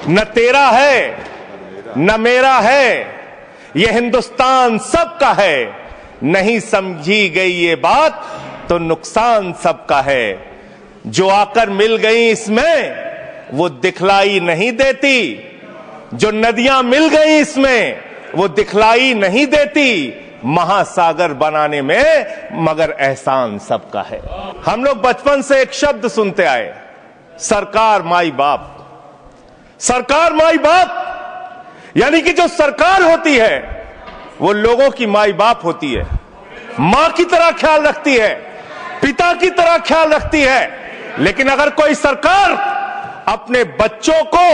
न तेरा है न मेरा है, ये हिंदुस्तान सबका है। नहीं समझी गई ये बात तो नुकसान सबका है। जो आकर मिल गई इसमें वो दिखलाई नहीं देती, जो नदियां मिल गई इसमें वो दिखलाई नहीं देती। महासागर बनाने में मगर एहसान सबका है। हम लोग बचपन से एक शब्द सुनते आए, सरकार माई बाप। सरकार माई बाप यानी कि जो सरकार होती है वो लोगों की माई बाप होती है, मां की तरह ख्याल रखती है, पिता की तरह ख्याल रखती है। लेकिन अगर कोई सरकार अपने बच्चों को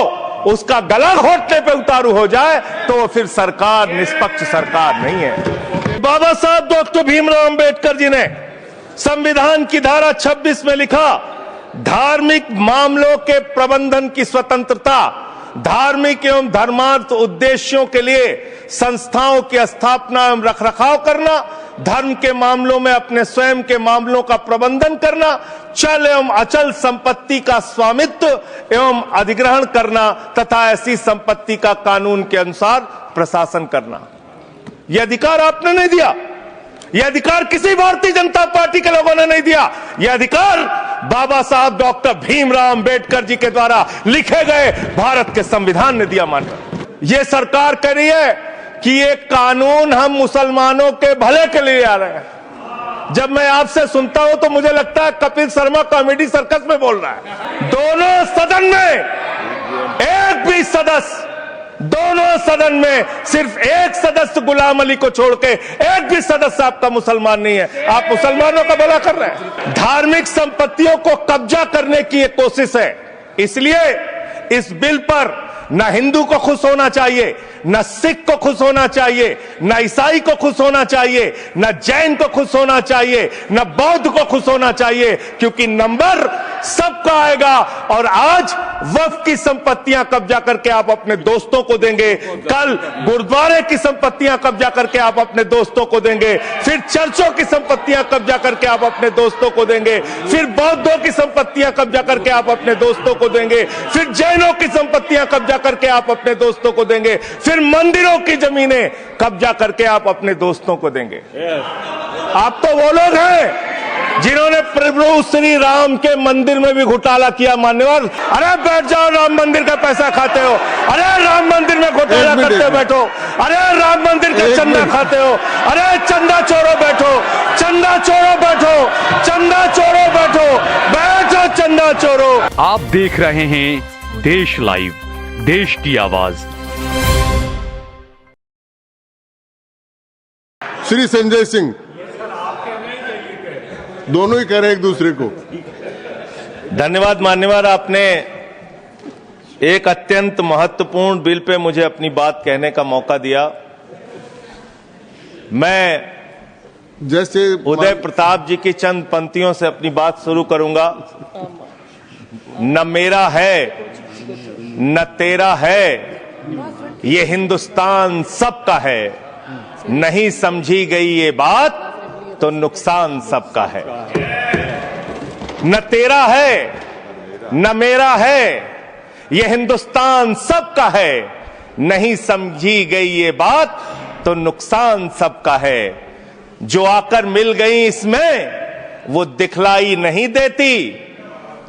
उसका गला घोटने पे उतारू हो जाए तो वो फिर सरकार निष्पक्ष सरकार नहीं है। बाबा साहब डॉक्टर भीमराव अंबेडकर जी ने संविधान की धारा 26 में लिखा, धार्मिक मामलों के प्रबंधन की स्वतंत्रता, धार्मिक एवं धर्मार्थ उद्देश्यों के लिए संस्थाओं की स्थापना एवं रखरखाव करना, धर्म के मामलों में अपने स्वयं के मामलों का प्रबंधन करना, चल एवं अचल संपत्ति का स्वामित्व एवं अधिग्रहण करना तथा ऐसी संपत्ति का कानून के अनुसार प्रशासन करना। यह अधिकार आपने नहीं दिया, यह अधिकार किसी भारतीय जनता पार्टी के लोगों ने नहीं दिया। यह अधिकार बाबा साहब डॉक्टर भीमराव अंबेडकर जी के द्वारा लिखे गए भारत के संविधान ने दिया। मानकर यह सरकार कह रही है कि ये कानून हम मुसलमानों के भले के लिए आ रहे हैं। जब मैं आपसे सुनता हूं तो मुझे लगता है कपिल शर्मा कॉमेडी सर्कस में बोल रहा है। दोनों सदन में एक भी सदस्य, दोनों सदन में सिर्फ एक सदस्य गुलाम अली को छोड़ के एक भी सदस्य आपका मुसलमान नहीं है। आप मुसलमानों का भला कर रहे हैं। धार्मिक संपत्तियों को कब्जा करने की एक कोशिश है। इसलिए इस बिल पर न हिंदू को खुश होना चाहिए, न सिख को खुश होना चाहिए, न ईसाई को खुश होना चाहिए, न जैन को खुश होना चाहिए, न बौद्ध को खुश होना चाहिए, क्योंकि नंबर सबका आएगा। और आज वक्फ की संपत्तियां कब्जा करके आप अपने दोस्तों को देंगे, कल गुरुद्वारे की संपत्तियां कब्जा करके आप अपने दोस्तों को देंगे, फिर चर्चों की संपत्तियां कब्जा करके आप अपने दोस्तों को देंगे, फिर बौद्धों की संपत्तियां कब्जा करके आप अपने दोस्तों को देंगे, फिर जैनों की संपत्तियां कब्जा करके आप अपने दोस्तों को देंगे, फिर मंदिरों की जमीनें कब्जा करके आप अपने दोस्तों को देंगे। आप तो वो लोग हैं जिन्होंने प्रभु श्री राम के मंदिर में भी घोटाला किया। मान्यवर, अरे बैठ जाओ, राम मंदिर का पैसा खाते हो, अरे राम मंदिर में घोटाला करते हो बैठो, अरे राम मंदिर का चंदा खाते हो, अरे चंदा चोरो बैठो, चंदा चोरो बैठो, चंदा चोरो बैठो, बैठो चंदा चोरो। आप देख रहे हैं देश लाइव, देश की आवाज। श्री संजय सिंह दोनों ही कह रहे एक दूसरे को। धन्यवाद मान्यवर, आपने एक अत्यंत महत्वपूर्ण बिल पे मुझे अपनी बात कहने का मौका दिया। मैं जैसे उदय प्रताप जी की चंद पंक्तियों से अपनी बात शुरू करूंगा। न मेरा है न तेरा है, ये हिंदुस्तान सबका है। नहीं समझी गई ये बात तो नुकसान सबका है। न तेरा है न मेरा है, ये हिंदुस्तान सबका है। नहीं समझी गई ये बात तो नुकसान सबका है। जो आकर मिल गई इसमें वो दिखलाई नहीं देती,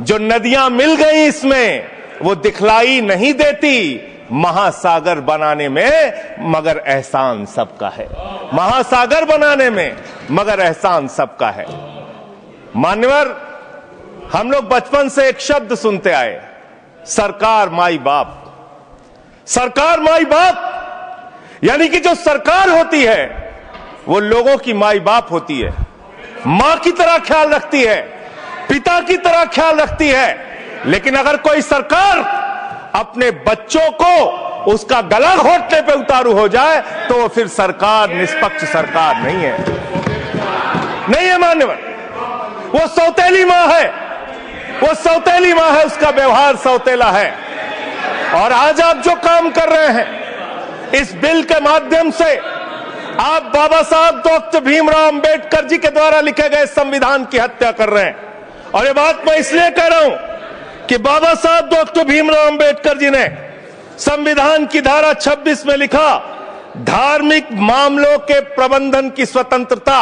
जो नदियां मिल गई इसमें वो दिखलाई नहीं देती। महासागर बनाने में मगर एहसान सबका है। महासागर बनाने में मगर एहसान सबका है। मान्यवर, हम लोग बचपन से एक शब्द सुनते आए, सरकार माई बाप। सरकार माई बाप यानी कि जो सरकार होती है वो लोगों की माई बाप होती है, मां की तरह ख्याल रखती है, पिता की तरह ख्याल रखती है। लेकिन अगर कोई सरकार अपने बच्चों को उसका गला घोटने पे उतारू हो जाए तो वो फिर सरकार निष्पक्ष सरकार नहीं है। नहीं है मान्यवर, वो सौतेली मां है, वो सौतेली मां है, उसका व्यवहार सौतेला है। और आज आप जो काम कर रहे हैं इस बिल के माध्यम से, आप बाबा साहब डॉक्टर भीमराव अंबेडकर जी के द्वारा लिखे गए संविधान की हत्या कर रहे हैं। और ये बात मैं इसलिए कह रहा हूं कि बाबा साहब डॉक्टर भीमराव अंबेडकर जी ने संविधान की धारा 26 में लिखा, धार्मिक मामलों के प्रबंधन की स्वतंत्रता,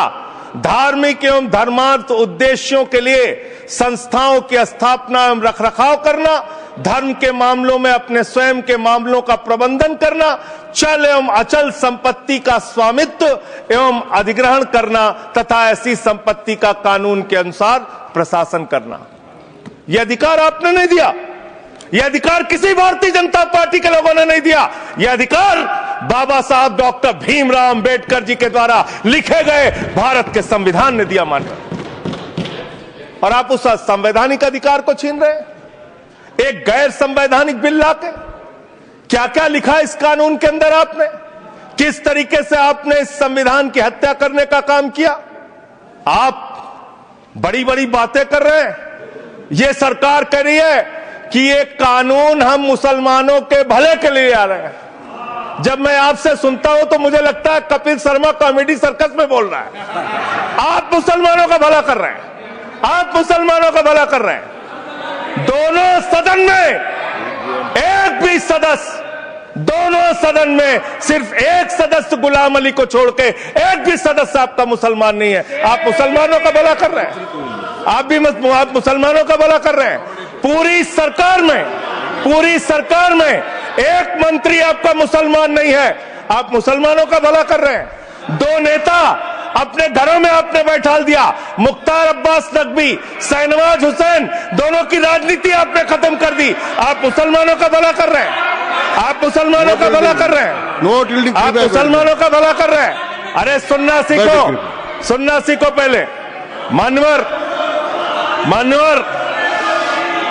धार्मिक एवं धर्मार्थ उद्देश्यों के लिए संस्थाओं की स्थापना एवं रखरखाव करना, धर्म के मामलों में अपने स्वयं के मामलों का प्रबंधन करना, चल एवं अचल संपत्ति का स्वामित्व एवं अधिग्रहण करना तथा ऐसी संपत्ति का कानून के अनुसार प्रशासन करना। यह अधिकार आपने नहीं दिया, यह अधिकार किसी भारतीय जनता पार्टी के लोगों ने नहीं दिया। यह अधिकार बाबा साहब डॉक्टर भीमराव अंबेडकर जी के द्वारा लिखे गए भारत के संविधान ने दिया मानकर, और आप उस संवैधानिक अधिकार को छीन रहे हैं एक गैर संवैधानिक बिल लाके। क्या क्या लिखा इस कानून के अंदर आपने, किस तरीके से आपने इस संविधान की हत्या करने का काम किया। आप बड़ी बड़ी बातें कर रहे हैं। यह सरकार कह रही है कि ये कानून हम मुसलमानों के भले के लिए आ रहे हैं। जब मैं आपसे सुनता हूं तो मुझे लगता है कपिल शर्मा कॉमेडी सर्कस में बोल रहा है। आप मुसलमानों का भला कर रहे हैं, आप मुसलमानों का भला कर रहे हैं। दोनों सदन में एक भी सदस्य, दोनों सदन में सिर्फ एक सदस्य गुलाम अली को छोड़ के एक भी सदस्य आपका मुसलमान नहीं है। आप मुसलमानों का भला कर रहे हैं, आप मुसलमानों का भला कर रहे हैं। पूरी सरकार में एक मंत्री आपका मुसलमान नहीं है, आप मुसलमानों का भला कर रहे हैं। दो नेता अपने घरों में आपने बैठा दिया, मुख्तार अब्बास नकवी, शाहनवाज हुसैन, दोनों की राजनीति आपने खत्म कर दी। आप मुसलमानों का भला कर रहे हैं, आप मुसलमानों का भला कर रहे हैं, आप मुसलमानों का भला कर रहे हैं। अरे सुनना सीखो पहले। मान्यवर,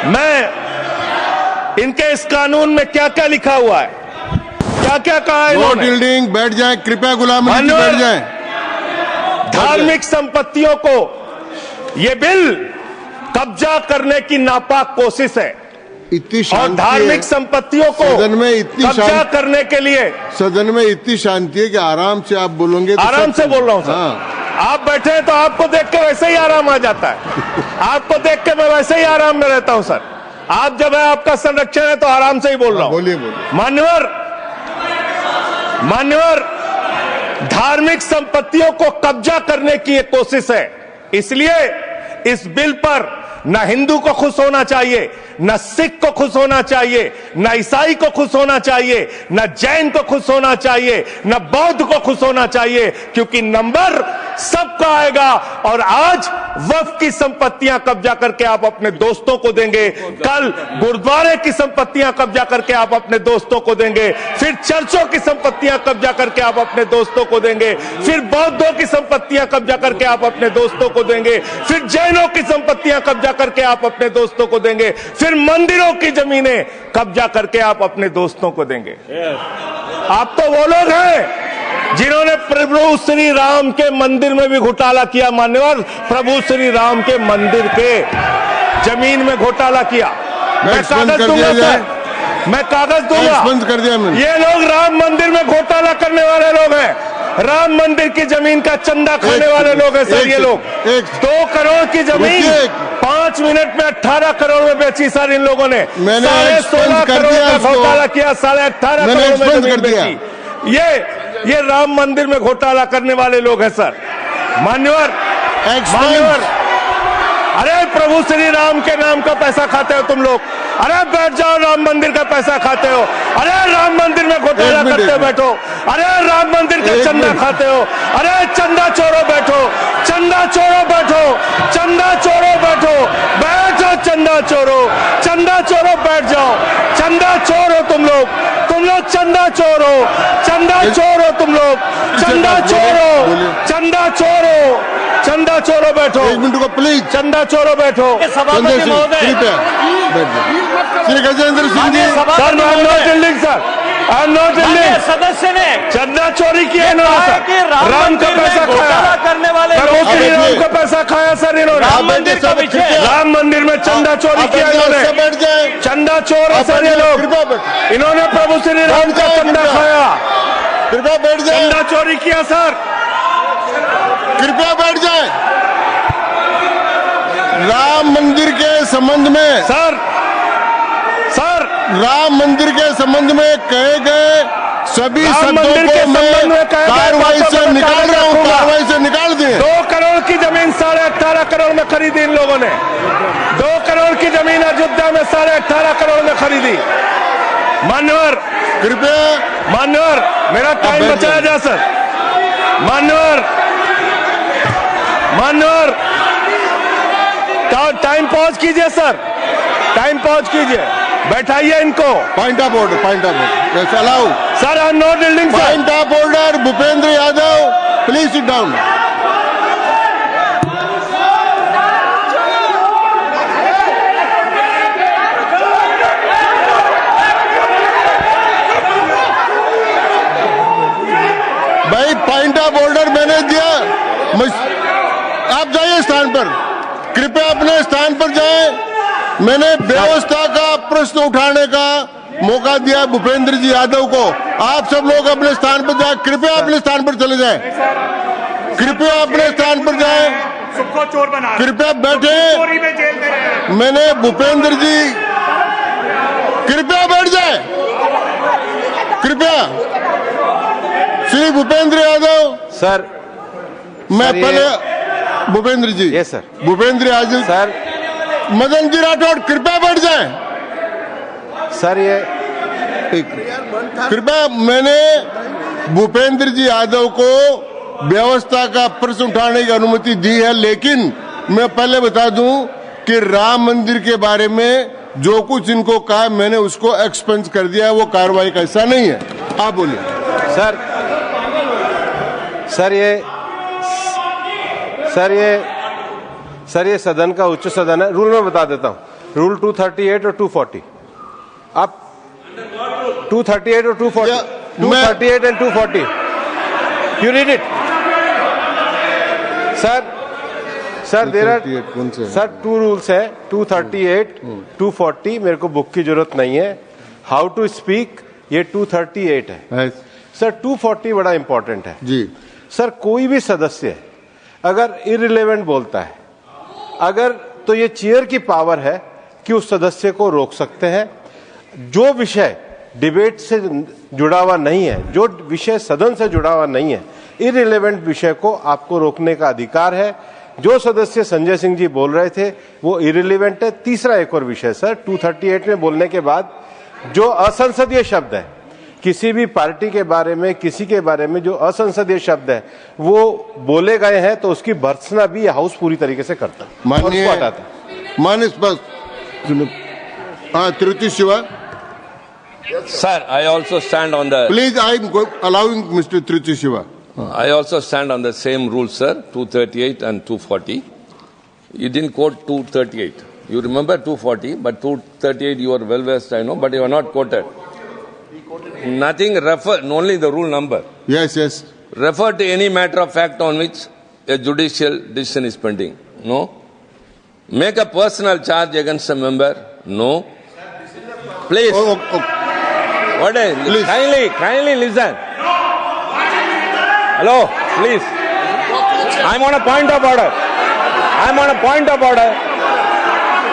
मैं इनके इस कानून में क्या क्या लिखा हुआ है, क्या क्या कहा है इन्होंने। बैठ जाए कृपया, गुलाम अली जी बैठ जाए। धार्मिक संपत्तियों को यह बिल कब्जा करने की नापाक कोशिश है। इतनी और धार्मिक संपत्तियों को सदन में इतनी कब्जा करने के लिए सदन में इतनी शांति है कि आराम से आप बोलोगे तो आराम से बोल रहा हूं सर। हाँ। आप बैठे हैं तो आपको देख के वैसे ही आराम आ जाता है। आपको देख के मैं वैसे ही आराम में रहता हूं सर। आप जब है आपका संरक्षण है तो आराम से ही बोल रहा हूं। बोलिए। मान्यवर, धार्मिक संपत्तियों को कब्जा करने की एक कोशिश है। इसलिए इस बिल पर न हिंदू को खुश होना चाहिए, न सिख को खुश होना चाहिए, न ईसाई को खुश होना चाहिए, न जैन को खुश होना चाहिए, न बौद्ध को खुश होना चाहिए, क्योंकि नंबर सबका आएगा। और आज वक्फ की संपत्तियां कब्जा करके आप अपने दोस्तों को देंगे, कल गुरुद्वारे की संपत्तियां कब्जा करके आप अपने दोस्तों को देंगे, फिर चर्चों की संपत्तियां कब्जा करके आप अपने दोस्तों को देंगे, फिर बौद्धों की संपत्तियां कब्जा करके आप अपने दोस्तों को देंगे, फिर जैनों की संपत्तियां कब्जा करके आप अपने दोस्तों को देंगे, फिर मंदिरों की जमीनें कब्जा करके आप अपने दोस्तों को देंगे। आप तो वो लोग हैं जिन्होंने प्रभु श्री राम के मंदिर में भी घोटाला किया। मान्यवर, प्रभु श्री राम के मंदिर के जमीन में घोटाला किया। मैं कागज दूंगा सर, मैं कागज दूंगा। कर दिया मैंने। ये लोग राम मंदिर में घोटाला करने वाले लोग हैं, राम मंदिर की जमीन का चंदा खाने वाले लोग हैं सर। ये लोग 2 करोड़ की जमीन 5 मिनट में 18 करोड़ में बेची सर इन लोगों ने। 16.5 करोड़ का घोटाला किया, 18.5 करोड़ में जमीन बेची। ये राम मंदिर में घोटाला करने वाले लोग हैं सर। मान्यवर, अरे प्रभु श्री राम के नाम का पैसा खाते हो तुम लोग। अरे बैठ जाओ, राम मंदिर का पैसा खाते हो। अरे राम मंदिर में घोटाला करते बैठो। अरे राम मंदिर का चंदा खाते हो। अरे चंदा चोरो बैठो, चंदा चोरो बैठो, चंदा चोरो बैठो, बैठो चंदा चोरो, चंदा चोरो बैठ जाओ। चंदा चोरो तुम लोग चंदा चोरो, चंदा चोरो तुम लोग, चंदा चोरो, चंदा चोरो, चंदा चोरो बैठो। 1 मिनट को प्लीज। चंदा चोरो बैठो। सभापति महोदय, Shri Gajendra Singh ji. Sir I am not dealing sir, I am not dealing. सदस्य ने चंदा चोरी किया इन्होंने, राम का पैसा खाया, करने वाले प्रभु श्री राम का पैसा खाया सर इन्होंने। राम मंदिर का विषय, राम मंदिर में चंदा चोरी किया इन्होंने। चंदा चोर है सर ये लोग। इन्होंने प्रभु श्री राम का चंदा खाया, कृपया बैठ जाए। चंदा चोरी किया सर। कृपया बैठ जाए। राम मंदिर के संबंध में सर राम मंदिर के संबंध में कहे गए सभी राम शब्दों मंदिर के को मैं संबंध में कहे गए कार्रवाई बातों से को निकाल रहा हूँ, रखूंगा। कार्रवाई से निकाल दिए। 2 करोड़ की जमीन 18.5 करोड़ में खरीदी इन लोगों ने। 2 करोड़ की जमीन अयोध्या में 18.5 करोड़ में खरीदी। मान्यवर कृपया मेरा टाइम बैठ बचाया जाइए। जा सर। मान्यवर टाइम पॉज कीजिए सर, टाइम पॉज कीजिए, बैठाइए इनको। Point of order yes allow sir I am not building sir. Point of order Bhupendra Yadav please sit down. भाई पॉइंट ऑफ ऑर्डर मैंने दिया, आप जाइए स्थान पर, कृपया अपने स्थान पर जाएं। मैंने व्यवस्था का प्रश्न उठाने का मौका दिया भूपेंद्र जी यादव को। आप सब लोग अपने स्थान पर जाएं, कृपया अपने स्थान पर चले जाएं, कृपया अपने स्थान पर जाएं, सबको चोर बना कृपया बैठे। चोरी में जेल में रहे। मैंने भूपेंद्र जी कृपया बैठ जाए, कृपया। श्री भूपेंद्र यादव सर मैं सर, पहले Bhupendra ji yes sir. Bhupendra Yadav sir Madan ji Rathore कृपया बैठ जाएं। सर ये कृपया मैंने भूपेंद्र जी यादव को व्यवस्था का प्रश्न उठाने की अनुमति दी है, लेकिन मैं पहले बता दूं कि राम मंदिर के बारे में जो कुछ इनको कहा मैंने उसको एक्सपेंस कर दिया है, वो कार्रवाई का हिस्सा नहीं है। आप बोलिए सर ये सदन का उच्च सदन है। रूल में बता देता हूं, रूल 238 और 240। आप 238 और 240, 238 and 240 you read it sir. There are sir 2 rules है, 238 240। मेरे को बुक की जरूरत नहीं है। हाउ टू स्पीक ये 238 है सर। 240 बड़ा इंपॉर्टेंट है जी सर। कोई भी सदस्य अगर इररिलेवेंट बोलता है, अगर तो ये चेयर की पावर है कि उस सदस्य को रोक सकते हैं। जो विषय डिबेट से जुड़ा हुआ नहीं है, जो विषय सदन से जुड़ा हुआ नहीं है, इररिलेवेंट विषय को आपको रोकने का अधिकार है। जो सदस्य संजय सिंह जी बोल रहे थे वो इररिलेवेंट है। तीसरा एक और विषय सर, 238 में बोलने के बाद जो असंसदीय शब्द है, किसी भी पार्टी के बारे में, किसी के बारे में जो असंसदीय शब्द है वो बोले गए हैं, तो उसकी भर्त्सना भी हाउस पूरी तरीके से करता है, माननीय हटाता है। माननीय Tiruchi Shiva Sir, I also stand on the. Please I am allowing mister Tiruchi Shiva. I also stand on the same rule, sir. 238 and 240. You didn't quote 238. You remember 240, but 238 you are well versed, I know, but you are not quoted. Nothing refer, only the rule number. Yes, yes. Refer to any matter of fact on which a judicial decision is pending. No. Make a personal charge against a member. No. Please. Oh. What is? Please. Kindly listen. Hello, please. I'm on a point of order. I'm on a point of order.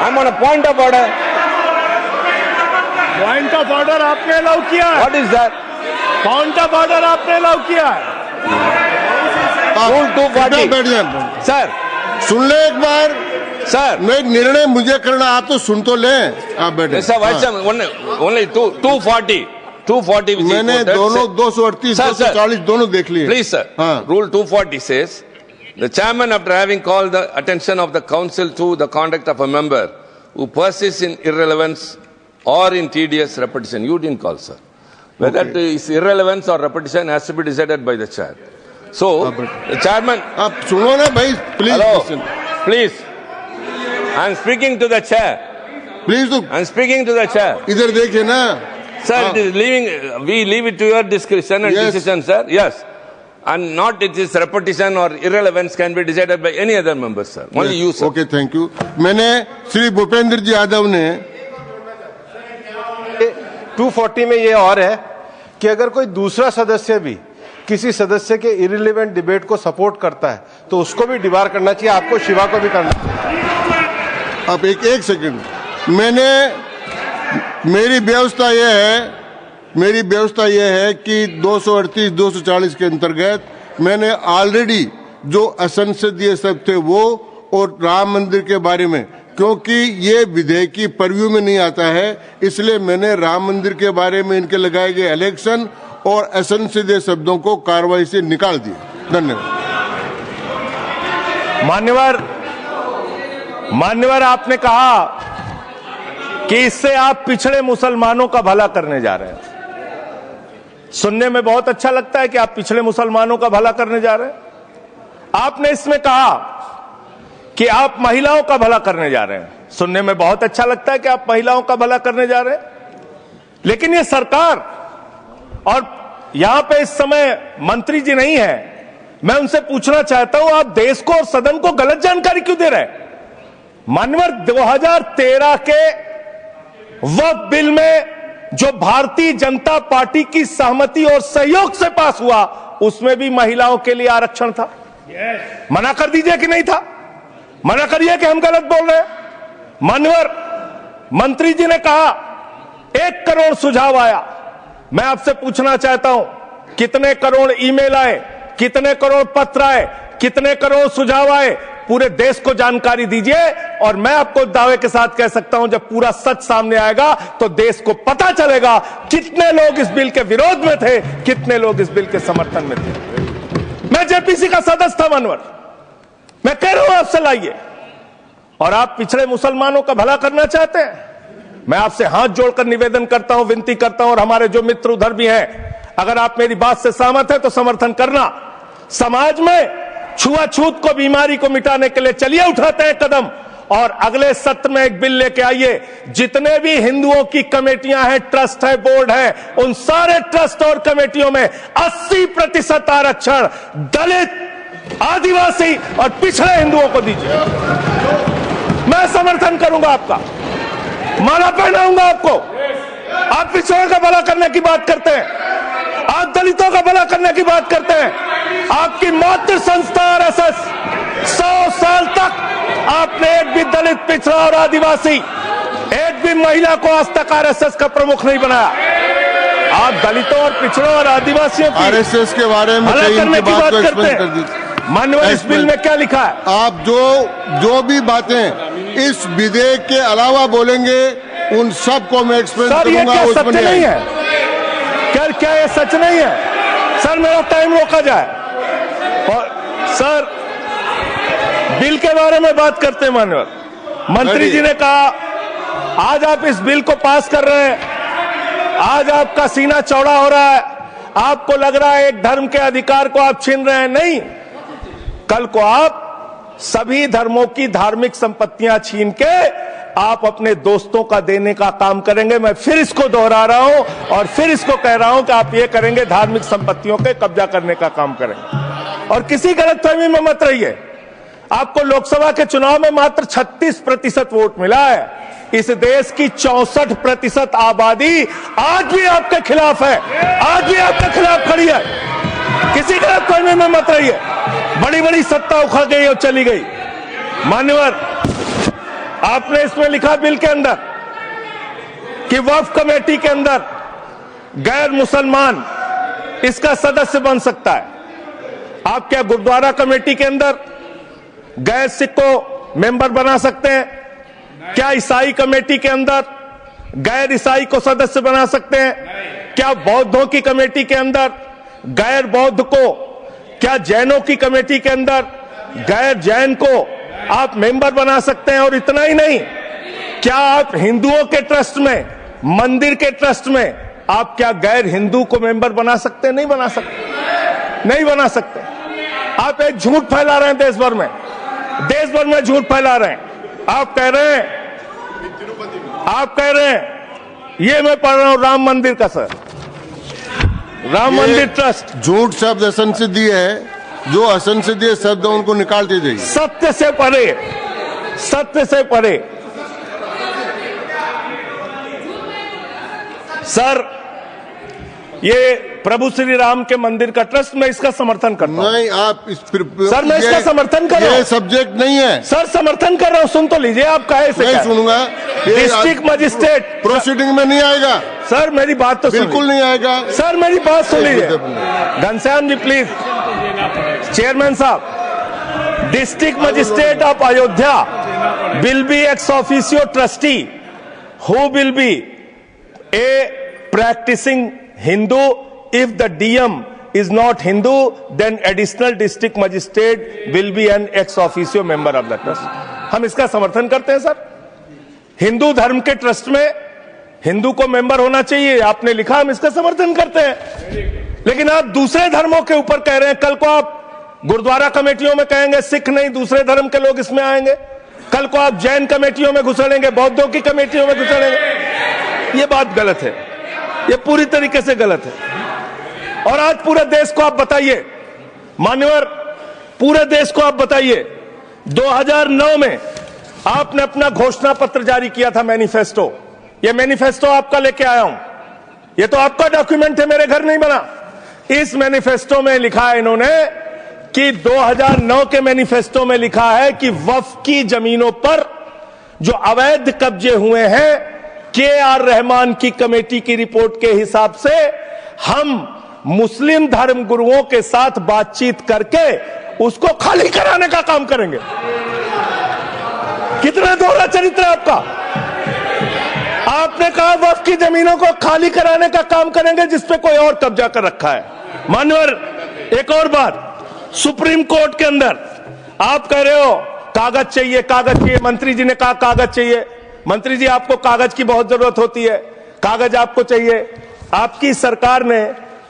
I'm on a point of order. Point of order आपने allow किया है। What is that? Point of order आपने allow किया है। Rule 240. बैठ जाए Sir, सुन ले एक बार। sir. मैं निर्णय मुझे करना, आप तो सुन तो लें। आप बैठे। Mr. Vice Chairman, only 240. 240 which is मैंने quoted, दोनों sir. 238 Sir, sir. 240 दोनों देख लिए। Please, sir. हाँ। Rule 240 says, the chairman, after having called the attention of the council to the conduct of a member who persists in irrelevance or in tedious repetition, you didn't call, sir. Whether it is irrelevance or repetition has to be decided by the chair. So, the chairman. आप सुनो ना भाई, please. Hello, please. I am speaking to the chair. Please तो I am speaking to the chair. इधर देखिए ना। Sir, it is we leave it to your discretion and Yes. decision, sir. Yes. And not it is repetition or irrelevance can be decided by any other member, sir. Only you, sir. Okay, thank you. मैंने श्री भूपेंद्र जी यादव ने 240 में ये और है कि अगर कोई दूसरा सदस्य भी किसी सदस्य के इररिलेवेंट डिबेट को सपोर्ट करता है तो उसको भी डिबार करना चाहिए, आपको शिवा को भी करना चाहिए। आप एक सेकंड। मैंने मेरी व्यवस्था यह है कि 238 240 के अंतर्गत मैंने ऑलरेडी जो असंसदीय शब्द थे वो और राम मंदिर के बारे में, क्योंकि ये विधेयक की परव्यू में नहीं आता है, इसलिए मैंने राम मंदिर के बारे में इनके लगाए गए इलेक्शन और असंसदीय शब्दों को कार्रवाई से निकाल दिया। धन्यवाद। मान्यवर, आपने कहा कि इससे आप पिछड़े मुसलमानों का भला करने जा रहे हैं। सुनने में बहुत अच्छा लगता है कि आप पिछड़े मुसलमानों का भला करने जा रहे हैं। आपने इसमें कहा कि आप महिलाओं का भला करने जा रहे हैं। सुनने में बहुत अच्छा लगता है कि आप महिलाओं का भला करने जा रहे हैं, लेकिन ये सरकार, और यहां पे इस समय मंत्री जी नहीं है, मैं उनसे पूछना चाहता हूं, आप देश को और सदन को गलत जानकारी क्यों दे रहे हैं? मानवर, 2013 के वक्फ बिल में जो भारतीय जनता पार्टी की सहमति और सहयोग से पास हुआ, उसमें भी महिलाओं के लिए आरक्षण था। मना कर दीजिए कि नहीं था, मना करिए कि हम गलत बोल रहे हैं। मान्यवर, मंत्री जी ने कहा 1 करोड़ सुझाव आया। मैं आपसे पूछना चाहता हूं, कितने करोड़ ईमेल आए, कितने करोड़ पत्र आए, कितने करोड़ सुझाव आए? पूरे देश को जानकारी दीजिए, और मैं आपको दावे के साथ कह सकता हूं, जब पूरा सच सामने आएगा तो देश को पता चलेगा कितने लोग इस बिल के विरोध में थे, कितने लोग इस बिल के समर्थन में थे। मैं जेपीसी का सदस्य था मानवर, मैं कह रहा हूं आपसे लाइए। और आप पिछड़े मुसलमानों का भला करना चाहते हैं? मैं आपसे हाथ जोड़कर निवेदन करता हूं, विनती करता हूं, और हमारे जो मित्र उधर भी हैं, अगर आप मेरी बात से सहमत हैं तो समर्थन करना। समाज में छुआछूत को, बीमारी को मिटाने के लिए चलिए उठाते हैं कदम, और अगले सत्र में एक बिल लेके आइए। जितने भी हिंदुओं की कमेटियां हैं, ट्रस्ट है, बोर्ड है, उन सारे ट्रस्ट और कमेटियों में 80% आरक्षण दलित, आदिवासी और पिछड़े हिंदुओं को दीजिए। मैं समर्थन करूंगा आपका, माला पहनाऊंगा आपको। आप पिछड़ों का भला करने की बात करते हैं, आप दलितों का भला करने की बात करते हैं। आपकी मातृ संस्था आरएसएस 100 साल तक आपने एक भी दलित, पिछड़ा और आदिवासी, एक भी महिला को आज तक आरएसएस का प्रमुख नहीं बनाया। आप दलितों और पिछड़ों और आदिवासियों की आरएसएस के बारे में भला करने की बात करते हैं। माननीय, इस बिल में क्या लिखा है? आप जो भी बातें इस विधेयक के अलावा बोलेंगे, उन सब को मैं एक्सप्लेन करूंगा। क्या सच नहीं है? क्या ये सच नहीं है? सर, मेरा टाइम रोका जाए। और सर, बिल के बारे में बात करते हैं। माननीय मंत्री जी ने कहा आज आप इस बिल को पास कर रहे हैं, आज आपका सीना चौड़ा हो रहा है, आपको लग रहा है एक धर्म के अधिकार को आप छीन रहे हैं। नहीं, कल को आप सभी धर्मों की धार्मिक संपत्तियां छीन के आप अपने दोस्तों का देने का काम करेंगे। मैं फिर इसको दोहरा रहा हूं और फिर इसको कह रहा हूं कि आप ये करेंगे, धार्मिक संपत्तियों के कब्जा करने का काम करेंगे। और किसी गलतफहमी में मत रहिए। आपको लोकसभा के चुनाव में मात्र 36% वोट मिला है। इस देश की 64% आबादी आज भी आपके खिलाफ है, आज भी आपके खिलाफ खड़ी है। किसी गलतफहमी में मत रहिए। बड़ी बड़ी सत्ता उखड़ गई और चली गई। मान्यवर, आपने इसमें लिखा बिल के अंदर कि वक्फ कमेटी के अंदर गैर मुसलमान इसका सदस्य बन सकता है। आप क्या गुरुद्वारा कमेटी के अंदर गैर सिख को मेंबर बना सकते हैं? क्या ईसाई कमेटी के अंदर गैर ईसाई को सदस्य बना सकते हैं? क्या बौद्धों की कमेटी के अंदर गैर बौद्ध को, क्या जैनों की कमेटी के अंदर गैर जैन को आप मेंबर बना सकते हैं? और इतना ही नहीं, क्या आप हिंदुओं के ट्रस्ट में, मंदिर के ट्रस्ट में आप क्या गैर हिंदू को मेंबर बना सकते हैं? नहीं बना सकते, नहीं बना सकते। आप एक झूठ फैला रहे हैं देश भर में, देश भर में झूठ फैला रहे हैं। आप कह रहे हैं ये मैं पढ़ रहा हूं राम मंदिर का, सर, राम मंदिर ट्रस्ट। झूठ शब्द असंसदीय है, जो असंसदीय शब्द है उनको निकाल दीजिए। सत्य से परे, सत्य से परे। सर, ये प्रभु श्री राम के मंदिर का ट्रस्ट, मैं इसका समर्थन करता हूं। नहीं, आप सर मैं इसका समर्थन कर रहा हूं। ये सब्जेक्ट नहीं है सर, समर्थन कर रहा हूं, सुन तो लीजिए। आप कहे नहीं सुनूंगा। डिस्ट्रिक्ट मजिस्ट्रेट प्रोसीडिंग में नहीं आएगा सर, मेरी बात तो बिल्कुल नहीं आएगा सर, मेरी बात सुन लीजिए। घनश्याम जी प्लीज, चेयरमैन साहब, district magistrate of Ayodhya will be ex officio trustee who will be a practising Hindu. If the DM is not Hindu, then additional district magistrate will be an ex officio member of the trust. हम इसका समर्थन करते हैं sir. Hindu धर्म के trust में हिंदू को member होना चाहिए, आपने लिखा, हम इसका समर्थन करते हैं। लेकिन आप दूसरे धर्मों के ऊपर कह रहे हैं। कल को आप गुरुद्वारा कमेटियों में कहेंगे सिख नहीं, दूसरे धर्म के लोग इसमें आएंगे। कल को आप जैन कमेटियों में घुसड़ेंगे, बौद्धों की कमेटियों में घुसड़ेंगे। ये बात गलत है, ये पूरी तरीके से गलत है। और आज पूरे देश को आप बताइए, मान्यवर, पूरे देश को आप बताइए, 2009 में आपने अपना घोषणा पत्र जारी किया था, मैनिफेस्टो। ये मैनिफेस्टो आपका लेके आया हूं, ये तो आपका डॉक्यूमेंट है, मेरे घर नहीं बना। इस मैनिफेस्टो में लिखा है इन्होंने कि 2009 के मैनिफेस्टो में लिखा है कि वक्फ की जमीनों पर जो अवैध कब्जे हुए हैं, KR रहमान की कमेटी की रिपोर्ट के हिसाब से हम मुस्लिम धर्म गुरुओं के साथ बातचीत करके उसको खाली कराने का काम करेंगे। कितना दोहरा चरित्र है आपका। आपने कहा वक्फ की जमीनों को खाली कराने का काम करेंगे जिसपे कोई और कब्जा कर रखा है। मान्यवर, एक और बात, सुप्रीम कोर्ट के अंदर आप कह रहे हो कागज चाहिए, कागज चाहिए। मंत्री जी ने कहा कागज चाहिए। मंत्री जी, आपको कागज की बहुत जरूरत होती है, कागज आपको चाहिए। आपकी सरकार ने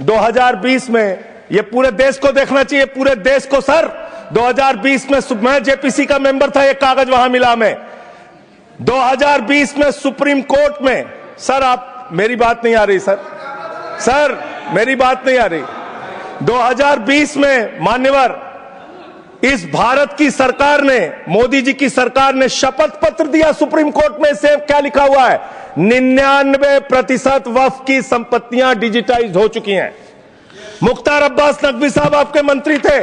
2020 में, ये पूरे देश को देखना चाहिए, पूरे देश को सर, 2020 में मैं जेपीसी का मेंबर था, एक कागज वहां मिला में 2020 में सुप्रीम कोर्ट में। सर आप, मेरी बात नहीं आ रही सर, मेरी बात नहीं आ रही। 2020 में मान्यवर, इस भारत की सरकार ने, मोदी जी की सरकार ने शपथ पत्र दिया सुप्रीम कोर्ट में। से क्या लिखा हुआ है? 99% वक्फ की संपत्तियां डिजिटाइज हो चुकी हैं। मुख्तार अब्बास नकवी साहब आपके मंत्री थे,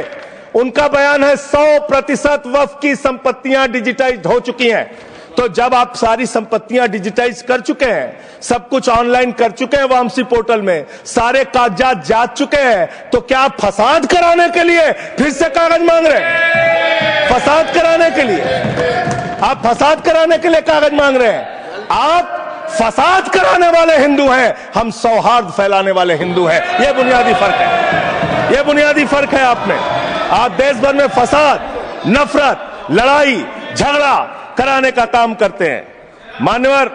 उनका बयान है 100% वक्फ की संपत्तियां डिजिटाइज हो चुकी हैं। तो जब आप सारी संपत्तियां डिजिटाइज कर चुके हैं, सब कुछ ऑनलाइन कर चुके हैं वामसी पोर्टल में, सारे कागजात जांच चुके हैं, तो क्या आप फसाद कराने के लिए फिर से कागज मांग रहे हैं? फसाद कराने के लिए आप फसाद कराने के लिए कागज मांग रहे हैं। आप फसाद कराने वाले हिंदू हैं, हम सौहार्द फैलाने वाले हिंदू हैं। यह बुनियादी फर्क है, यह बुनियादी फर्क है आप में। आप देश भर में फसाद, नफरत, लड़ाई, झगड़ा कराने का काम करते हैं। मान्यवर,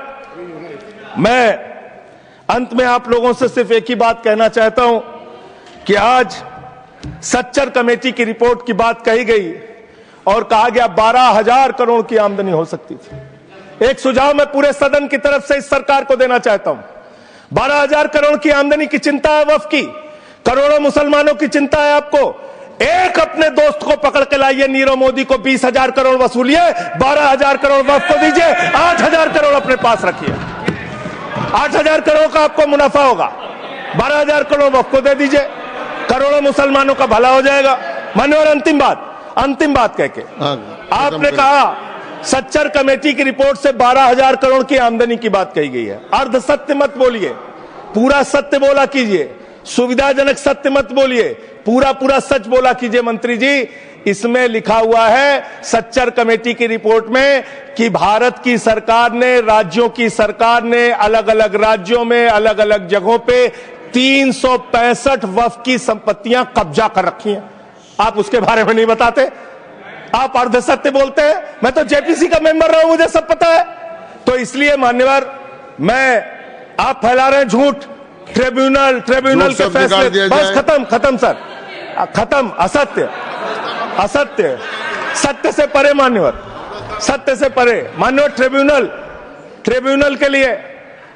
मैं अंत में आप लोगों से सिर्फ एक ही बात कहना चाहता हूं कि आज सच्चर कमेटी की रिपोर्ट की बात कही गई और कहा गया 12,000 करोड़ की आमदनी हो सकती थी। एक सुझाव मैं पूरे सदन की तरफ से इस सरकार को देना चाहता हूं। 12,000 करोड़ की आमदनी की चिंता है वक्फ की, करोड़ों मुसलमानों की चिंता है आपको। एक अपने दोस्त को पकड़ के लाइए, नीरव मोदी को 20,000 करोड़ वसूलिए, 12,000 करोड़ वक्फ को दीजिए, 8,000 करोड़ अपने पास रखिए। 8,000 करोड़ का आपको मुनाफा होगा, 12,000 करोड़ वक्फ को दे दीजिए, करोड़ों मुसलमानों का भला हो जाएगा। मान्यवर, अंतिम बात कह के आपने कहा सच्चर कमेटी की रिपोर्ट से 12,000 करोड़ की आमदनी की बात कही गई है। अर्ध सत्य मत बोलिए, पूरा सत्य बोला कीजिए। सुविधाजनक सत्य मत बोलिए, पूरा सच बोला कीजिए। मंत्री जी, इसमें लिखा हुआ है सच्चर कमेटी की रिपोर्ट में कि भारत की सरकार ने, राज्यों की सरकार ने अलग अलग राज्यों में, अलग अलग जगहों पे 365 वक्फ की संपत्तियां कब्जा कर रखी हैं। आप उसके बारे में नहीं बताते, आप अर्ध सत्य बोलते हैं। मैं तो जेपीसी का मेंबर रहा हूं, मुझे सब पता है। तो इसलिए मान्यवर, आप फैला रहे हैं झूठ। ट्रिब्यूनल के फैसले, बस खत्म सर, खत्म। असत्य, सत्य से परे मान्यवर, सत्य से परे। मान्यवर, ट्रिब्यूनल के लिए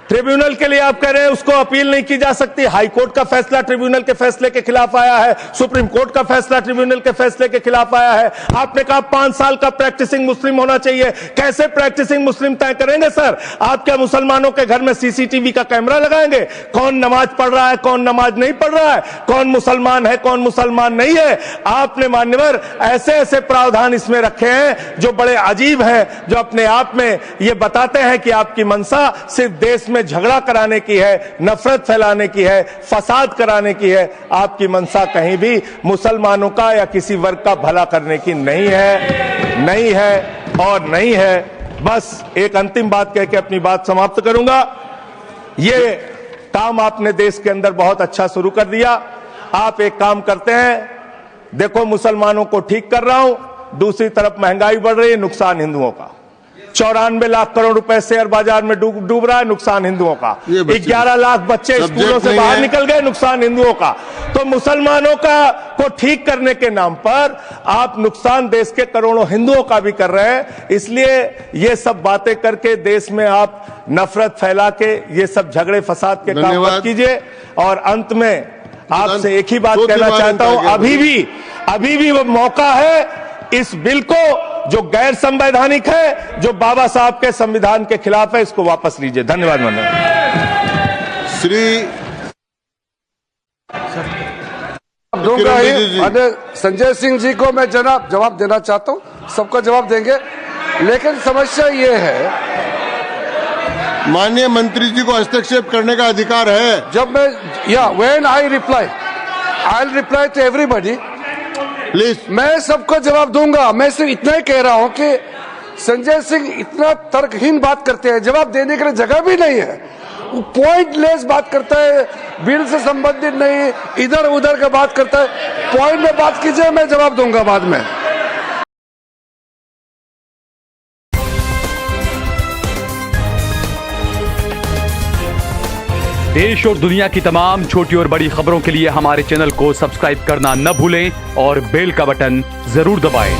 ट्रिब्यूनल के लिए आप कह रहे हैं उसको अपील नहीं की जा सकती। हाई कोर्ट का फैसला ट्रिब्यूनल के फैसले के खिलाफ आया है, सुप्रीम कोर्ट का फैसला ट्रिब्यूनल के फैसले के खिलाफ आया है। आपने कहा 5 साल का प्रैक्टिसिंग मुस्लिम होना चाहिए। कैसे प्रैक्टिसिंग मुस्लिम तय करेंगे सर? आप क्या मुसलमानों के घर में सीसीटीवी का कैमरा लगाएंगे? कौन नमाज पढ़ रहा है, कौन नमाज नहीं पढ़ रहा है, कौन मुसलमान है, कौन मुसलमान नहीं है? आपने मान्यवर ऐसे ऐसे प्रावधान इसमें रखे हैं जो बड़े अजीब हैं, जो अपने आप में ये बताते हैं कि आपकी मंशा सिर्फ देश में झगड़ा कराने की है, नफरत फैलाने की है, फसाद कराने की है। आपकी मंशा कहीं भी मुसलमानों का या किसी वर्ग का भला करने की नहीं है, नहीं है और नहीं है। बस एक अंतिम बात कह के अपनी बात समाप्त करूंगा। ये काम आपने देश के अंदर बहुत अच्छा शुरू कर दिया। आप एक काम करते हैं, देखो मुसलमानों को ठीक कर रहा हूं, दूसरी तरफ महंगाई बढ़ रही है, नुकसान हिंदुओं का। 94 लाख करोड़ रुपए शेयर बाजार में डूब रहा है, नुकसान हिंदुओं का। 11 लाख बच्चे स्कूलों से बाहर निकल गए, नुकसान हिंदुओं का। तो मुसलमानों को ठीक करने के नाम पर आप नुकसान देश के करोड़ों हिंदुओं का भी कर रहे हैं। इसलिए ये सब बातें करके देश में आप नफरत फैला के ये सब झगड़े फसाद के काम मत कीजिए। और अंत में आपसे एक ही बात कहना चाहता हूं, अभी भी वो मौका है इस बिल को जो गैर संवैधानिक है, जो बाबा साहब के संविधान के खिलाफ है, इसको वापस लीजिए। धन्यवाद श्री दूंगा ही। संजय सिंह जी को मैं जवाब देना चाहता हूं, सबका जवाब देंगे, लेकिन समस्या ये है, माननीय मंत्री जी को हस्तक्षेप करने का अधिकार है। जब मैं when I will reply to everybody please. मैं सबको जवाब दूंगा। मैं सिर्फ इतना ही कह रहा हूं कि संजय सिंह इतना तर्कहीन बात करते हैं, जवाब देने के लिए जगह भी नहीं है। वो पॉइंटलेस बात करता है, बिल से संबंधित नहीं, इधर उधर का बात करता है। पॉइंट में बात कीजिए, मैं जवाब दूंगा बाद में। देश और दुनिया की तमाम छोटी और बड़ी खबरों के लिए हमारे चैनल को सब्सक्राइब करना न भूलें और बेल का बटन जरूर दबाएं।